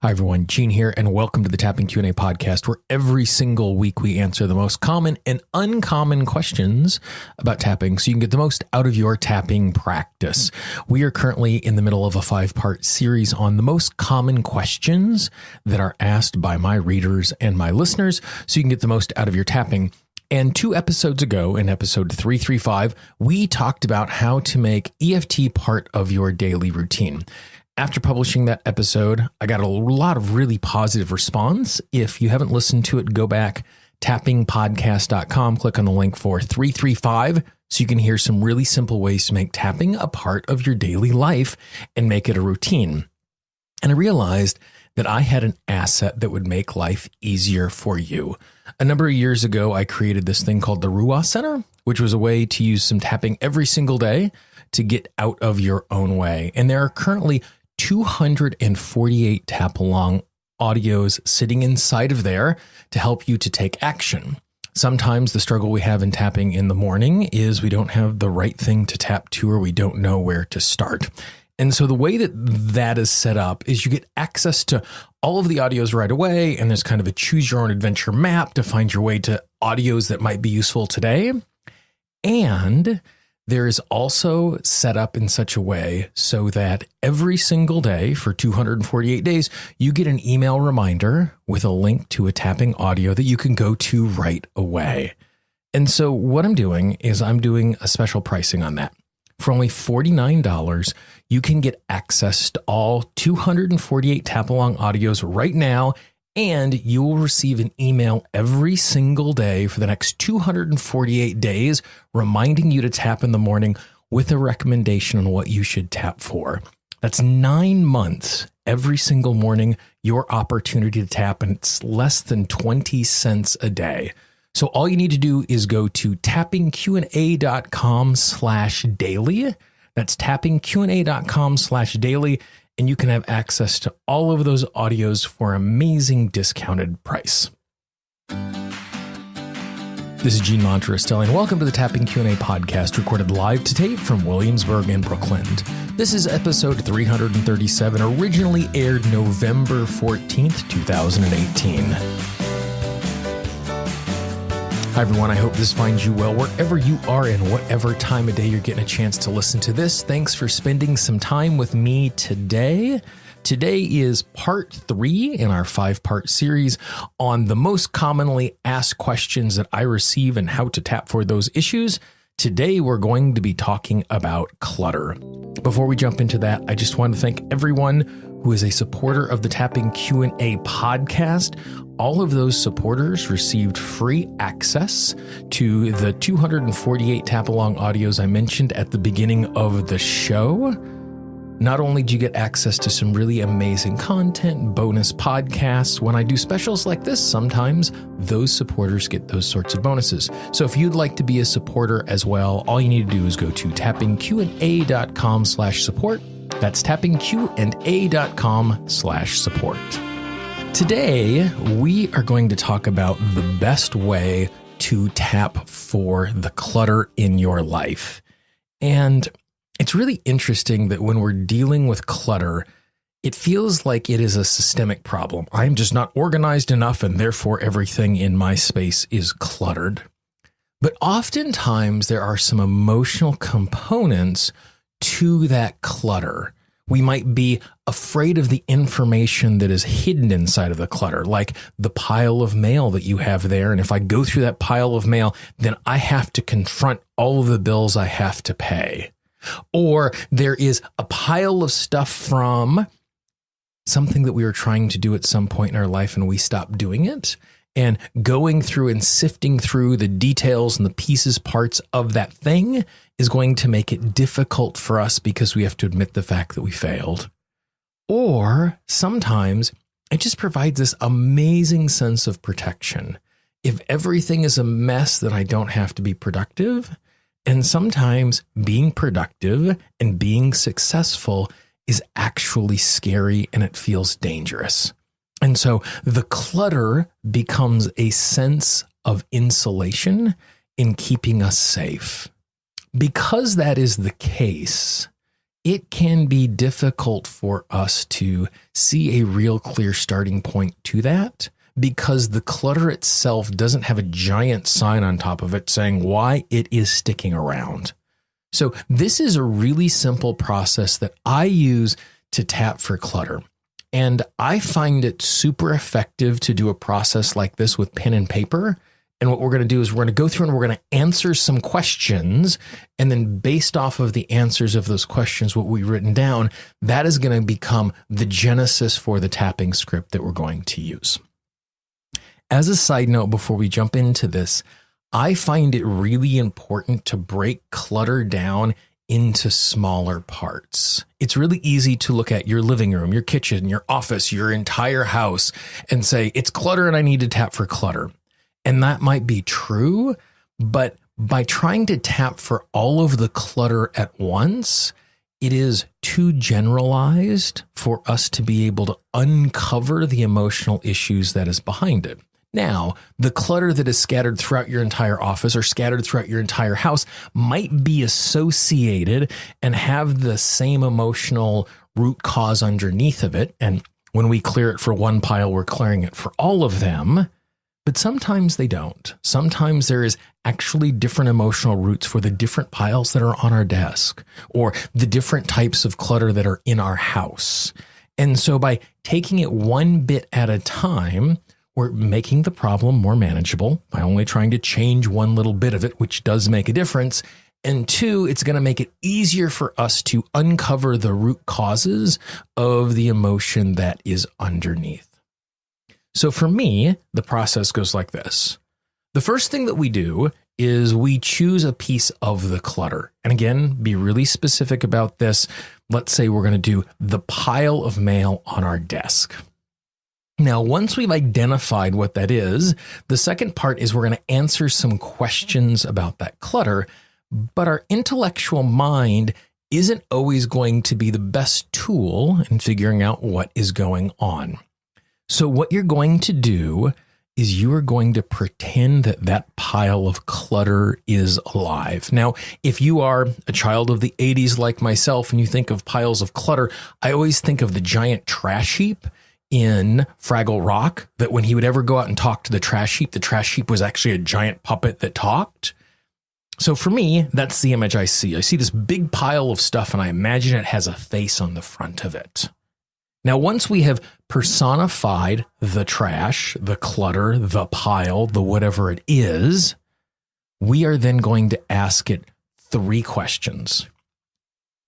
Hi everyone, Gene here, and welcome to the Tapping Q&A podcast, where every single week we answer the most common and uncommon questions about tapping so you can get the most out of your tapping practice. We are currently in the middle of a 5-part series on the most common questions that are asked by my readers and my listeners so you can get the most out of your tapping. And 2 episodes ago, in episode 335, we talked about how to make EFT part of your daily routine. After publishing that episode, I got a lot of really positive response. If you haven't listened to it, go back, tappingpodcast.com, click on the link for 335 so you can hear some really simple ways to make tapping a part of your daily life and make it a routine. And I realized that I had an asset that would make life easier for you. A number of years ago, I created this thing called the Ruah Center, which was a way to use some tapping every single day to get out of your own way. And there are currently 248 tap-along audios sitting inside of there to help you to take action. Sometimes the struggle we have in tapping in the morning is we don't have the right thing to tap to, or we don't know where to start. And so the way that is set up is you get access to all of the audios right away, and there's kind of a choose your own adventure map to find your way to audios that might be useful today. And there is also set up in such a way so that every single day for 248 days, you get an email reminder with a link to a tapping audio that you can go to right away. And so what I'm doing is I'm doing a special pricing on that. For only $49, you can get access to all 248 tap-along audios right now, and you will receive an email every single day for the next 248 days, reminding you to tap in the morning with a recommendation on what you should tap for. That's 9 months every single morning, your opportunity to tap, and it's less than 20 cents a day. So all you need to do is go to tappingqna.com/daily. That's tappingqna.com/daily. And you can have access to all of those audios for an amazing discounted price. This is Gene Monterastelli, and welcome to the Tapping Q&A podcast, recorded live to tape from Williamsburg in Brooklyn. This is episode 337, originally aired November 14th, 2018. Hi, everyone. I hope this finds you well wherever you are and whatever time of day you're getting a chance to listen to this. Thanks for spending some time with me today. Today is part 3 in our 5-part series on the most commonly asked questions that I receive and how to tap for those issues. Today, we're going to be talking about clutter. Before we jump into that, I just want to thank everyone who is a supporter of the Tapping Q&A podcast. All of those supporters received free access to the 248 tap-along audios I mentioned at the beginning of the show. Not only do you get access to some really amazing content, bonus podcasts, when I do specials like this, sometimes those supporters get those sorts of bonuses. So if you'd like to be a supporter as well, all you need to do is go to tappingqna.com/support. That's tappingqna.com/support. Today, we are going to talk about the best way to tap for the clutter in your life. And it's really interesting that when we're dealing with clutter, it feels like it is a systemic problem. I'm just not organized enough, and therefore everything in my space is cluttered. But oftentimes there are some emotional components to that clutter. We might be afraid of the information that is hidden inside of the clutter, like the pile of mail that you have there. And if I go through that pile of mail, then I have to confront all of the bills I have to pay. Or there is a pile of stuff from something that we were trying to do at some point in our life and we stopped doing it. And going through and sifting through the details and the pieces, parts of that thing is going to make it difficult for us because we have to admit the fact that we failed. Or sometimes it just provides this amazing sense of protection. If everything is a mess, then I don't have to be productive. And sometimes being productive and being successful is actually scary and it feels dangerous. And so the clutter becomes a sense of insulation in keeping us safe. Because that is the case, it can be difficult for us to see a real clear starting point to that because the clutter itself doesn't have a giant sign on top of it saying why it is sticking around. So this is a really simple process that I use to tap for clutter. And I find it super effective to do a process like this with pen and paper. And what we're going to do is we're going to go through and we're going to answer some questions. And then based off of the answers of those questions, what we've written down, that is going to become the genesis for the tapping script that we're going to use. As a side note, before we jump into this, I find it really important to break clutter down into smaller parts. It's really easy to look at your living room, your kitchen, your office, your entire house and say, it's clutter and I need to tap for clutter. And that might be true, but by trying to tap for all of the clutter at once, it is too generalized for us to be able to uncover the emotional issues that is behind it. Now, the clutter that is scattered throughout your entire office or scattered throughout your entire house might be associated and have the same emotional root cause underneath of it. And when we clear it for one pile, we're clearing it for all of them. But sometimes they don't. Sometimes there is actually different emotional roots for the different piles that are on our desk or the different types of clutter that are in our house. And so by taking it one bit at a time, we're making the problem more manageable by only trying to change one little bit of it, which does make a difference. And two, it's going to make it easier for us to uncover the root causes of the emotion that is underneath. So for me, the process goes like this. The first thing that we do is we choose a piece of the clutter. And again, be really specific about this. Let's say we're going to do the pile of mail on our desk. Now, once we've identified what that is, the second part is we're going to answer some questions about that clutter, but our intellectual mind isn't always going to be the best tool in figuring out what is going on. So what you're going to do is you are going to pretend that that pile of clutter is alive. Now, if you are a child of the 80s like myself and you think of piles of clutter, I always think of the giant trash heap in Fraggle Rock, that when he would ever go out and talk to the trash heap was actually a giant puppet that talked. So for me, that's the image I see. I see this big pile of stuff and I imagine it has a face on the front of it. Now, once we have personified the trash, the clutter, the pile, the whatever it is, we are then going to ask it 3 questions.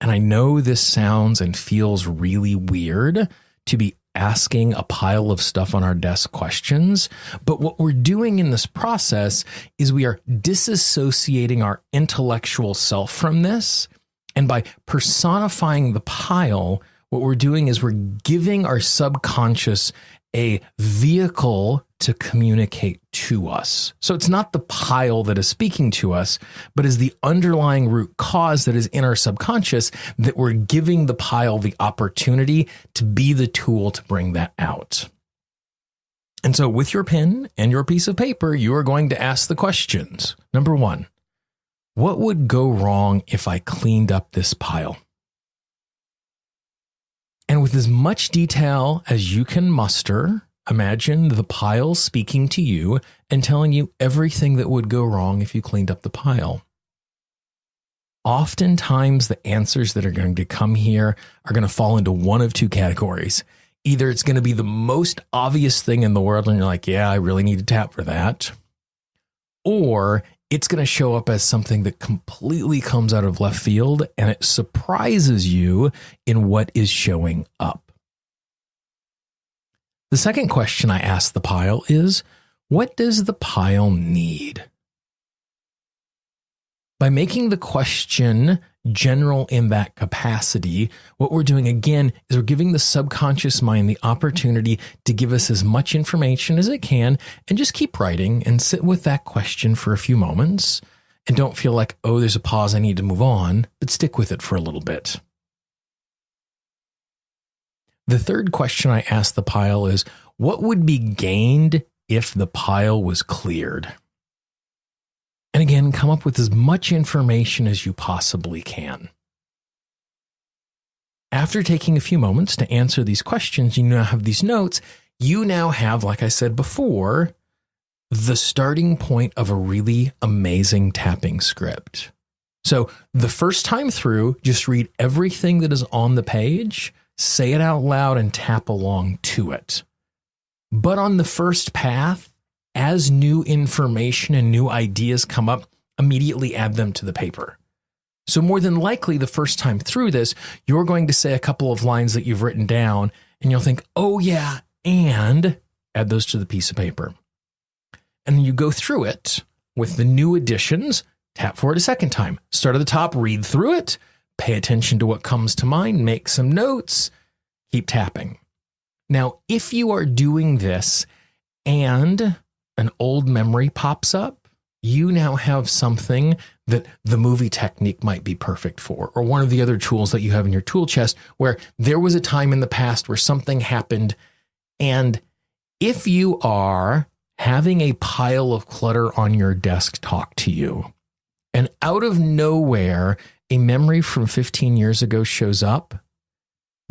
And I know this sounds and feels really weird to be asking a pile of stuff on our desk questions, but what we're doing in this process is we are disassociating our intellectual self from this. And by personifying the pile, what we're doing is we're giving our subconscious a vehicle to communicate to us. So it's not the pile that is speaking to us, but is the underlying root cause that is in our subconscious that we're giving the pile the opportunity to be the tool to bring that out. And so with your pen and your piece of paper, you are going to ask the questions. Number 1, what would go wrong if I cleaned up this pile? And with as much detail as you can muster, imagine the pile speaking to you and telling you everything that would go wrong if you cleaned up the pile. Oftentimes, the answers that are going to come here are going to fall into one of 2 categories. Either it's going to be the most obvious thing in the world and you're like, yeah, I really need to tap for that. Or it's going to show up as something that completely comes out of left field and it surprises you in what is showing up. The second question I ask the pile is, what does the pile need? By making the question general in that capacity, what we're doing again is we're giving the subconscious mind the opportunity to give us as much information as it can and just keep writing and sit with that question for a few moments and don't feel like, oh, there's a pause, I need to move on, but stick with it for a little bit. The third question I ask the pile is, what would be gained if the pile was cleared? And again, come up with as much information as you possibly can. After taking a few moments to answer these questions, you now have these notes. You now have, like I said before, the starting point of a really amazing tapping script. So the first time through, just read everything that is on the page, say it out loud, and tap along to it. But on the first path, as new information and new ideas come up, immediately add them to the paper. So more than likely, the first time through this, you're going to say a couple of lines that you've written down, and you'll think, oh yeah, and add those to the piece of paper. And you go through it with the new additions, tap for it a second time. Start at the top, read through it, pay attention to what comes to mind, make some notes, keep tapping. Now, if you are doing this and an old memory pops up, you now have something that the movie technique might be perfect for, or one of the other tools that you have in your tool chest where there was a time in the past where something happened. And if you are having a pile of clutter on your desk talk to you, and out of nowhere, a memory from 15 years ago shows up,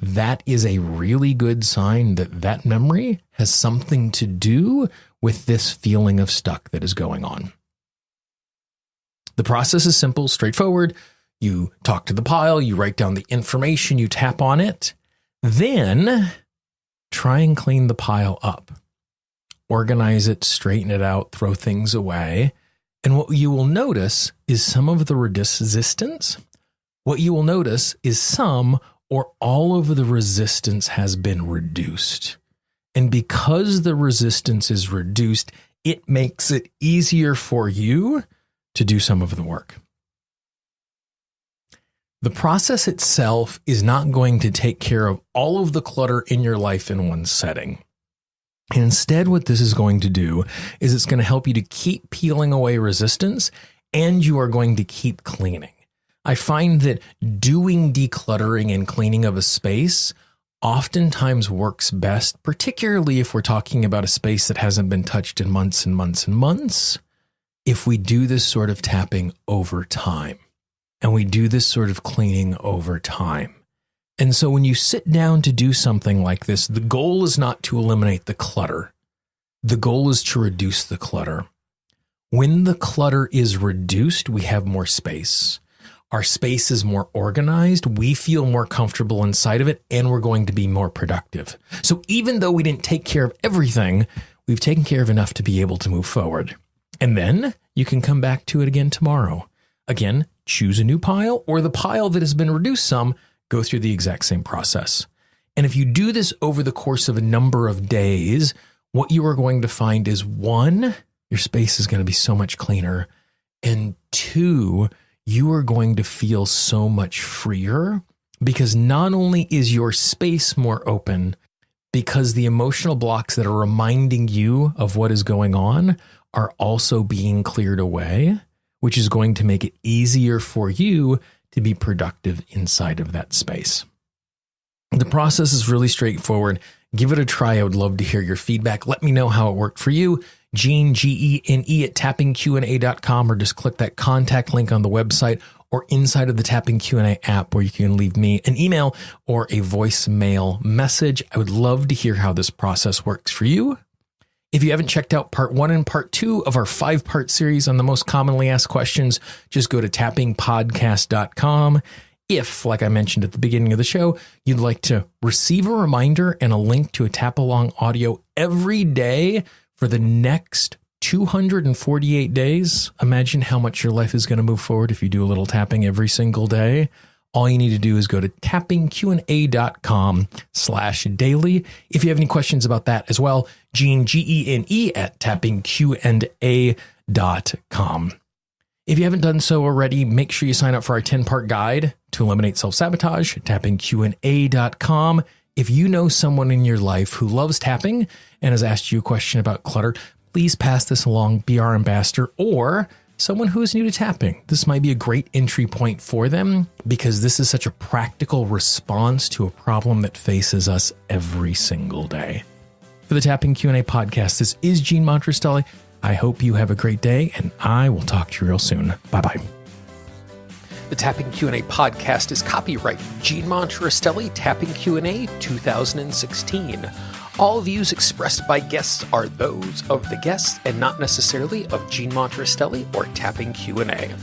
that is a really good sign that that memory has something to do with this feeling of stuck that is going on. The process is simple, straightforward. You talk to the pile, you write down the information, you tap on it, then try and clean the pile up. Organize it, straighten it out, throw things away. And what you will notice is some of the resistance. What you will notice is some or all of the resistance has been reduced. And because the resistance is reduced, it makes it easier for you to do some of the work. The process itself is not going to take care of all of the clutter in your life in one setting. And instead, what this is going to do is it's going to help you to keep peeling away resistance, and you are going to keep cleaning. I find that doing decluttering and cleaning of a space oftentimes works best, particularly if we're talking about a space that hasn't been touched in months and months and months, if we do this sort of tapping over time, and we do this sort of cleaning over time. And so when you sit down to do something like this, the goal is not to eliminate the clutter. The goal is to reduce the clutter. When the clutter is reduced, we have more space. Our space is more organized. We feel more comfortable inside of it, and we're going to be more productive. So even though we didn't take care of everything, we've taken care of enough to be able to move forward. And then you can come back to it again tomorrow. Again, choose a new pile, or the pile that has been reduced some, go through the exact same process. And if you do this over the course of a number of days, what you are going to find is, one, your space is going to be so much cleaner. And two, you are going to feel so much freer, because not only is your space more open, because the emotional blocks that are reminding you of what is going on are also being cleared away, which is going to make it easier for you to be productive inside of that space. The process is really straightforward. Give it a try. I would love to hear your feedback. Let me know how it worked for you. Gene, Gene at tappingqna.com, or just click that contact link on the website or inside of the Tapping Q&A app, where you can leave me an email or a voicemail message. I would love to hear how this process works for you. If you haven't checked out part 1 and part 2 of our 5-part series on the most commonly asked questions, just go to tappingpodcast.com. If, like I mentioned at the beginning of the show, you'd like to receive a reminder and a link to a tap along audio every day for the next 248 days, imagine how much your life is going to move forward if you do a little tapping every single day. All you need to do is go to tappingqna.com/daily. If you have any questions about that as well, Gene, Gene at tappingqna.com. If you haven't done so already, make sure you sign up for our 10-part guide to eliminate self-sabotage at tappingqna.com. If you know someone in your life who loves tapping and has asked you a question about clutter, please pass this along, be our ambassador, or someone who is new to tapping. This might be a great entry point for them, because this is such a practical response to a problem that faces us every single day. For the Tapping Q&A podcast, this is Gene Monterastelli. I hope you have a great day, and I will talk to you real soon. Bye-bye. The Tapping Q&A podcast is copyright Gene Monterastelli Tapping Q&A 2016. All views expressed by guests are those of the guests and not necessarily of Gene Monterastelli or Tapping Q&A.